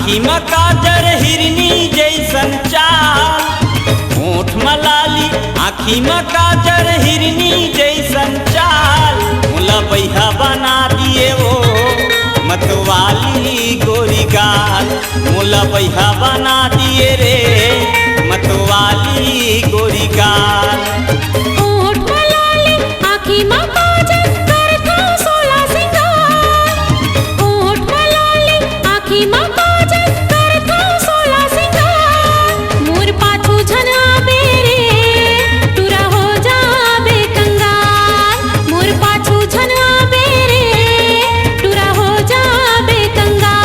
आँखी में काजर हिरनी जैसन चाल, होठ में लाली आँखी में काजर हिरनी जैसन चाल, मोला बैहा बना दिए वो मतवाली गोरी गाल, मोला बैहा बना दिए रे मतवाली गोरी गाल। होठ में लाली आँखी में काजल करता सोला सिंगार, होठ में लाली आँखी में काजल करता सोला सिंगार, मोर पाछू झन आबे रे टूरा हो जाबे कंगाल, मोर पाछू झन आबे रे टूरा हो जाबे कंगाल।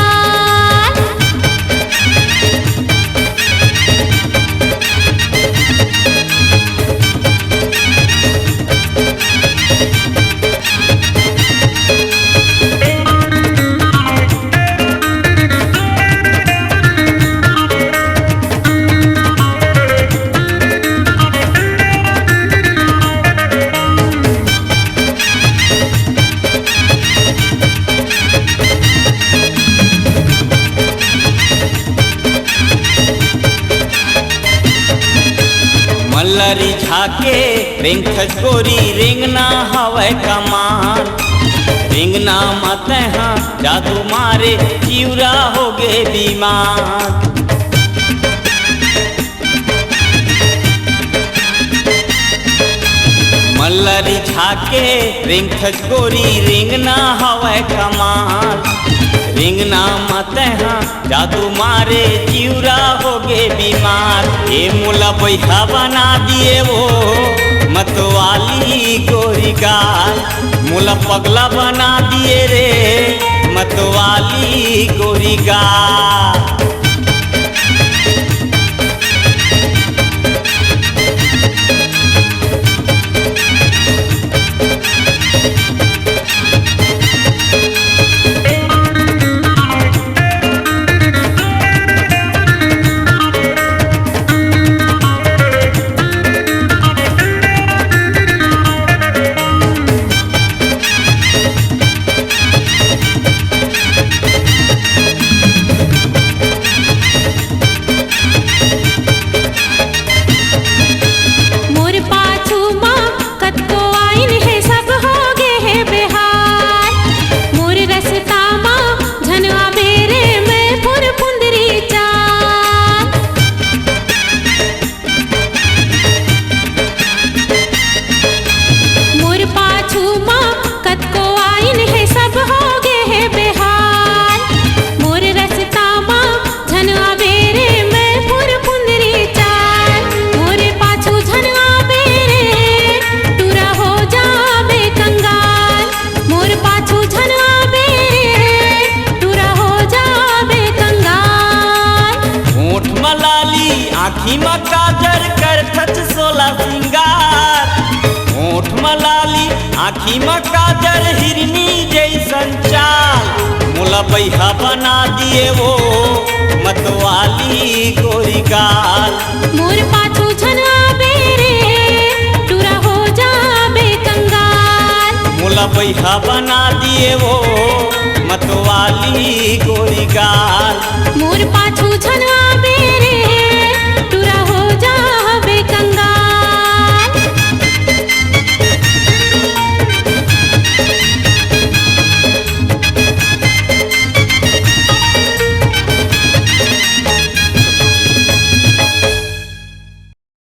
मल्लरी झाके रेंगथस गोरी रेंगना हवै कमान, रेंगना मत हाँ जादू मारे चिवरा हो गे बीमार। मल्लरी झाके रेंगथस गोरी रेंगना हवै कमान, रेंगना मत हाँ जादू मारे चिवरा हो गे बीमार। ये मोला बैहा बना दिए वो मतवाली गोरी गाल, मोला पगला बना दिए रे मतवाली गोरी गाल। मोर पाछू माँ कतको आइन है सब हो गे है बेहार, मोर रसता माँ झन आबे रे मैं फुर फुंदरी चाल। मोर पाछू माँ कतको आइन है सब हो गे है बेहार, मोर रसता माँ झन आबे रे मैं फुर फुंदरी चाल, मोर पाछू झन आबे रे टूरा हो जाबे कंगाल, मोर पाछू झन आबे रे टूरा हो जाबे कंगाल। होठ में लाली आँखी में काजर करथच सोला सिंगार, होठ में लाली आँखी में काजर हिरनी जैसन चाल, मोला बैहा बना दिए वो मतवाली गोरी गाल। मोर पाछू झन आबे रे टूरा हो जाबे कंगाल, मोला बैहा बना दिए वो मतवाली गोरी गाल। मोर पाछू झन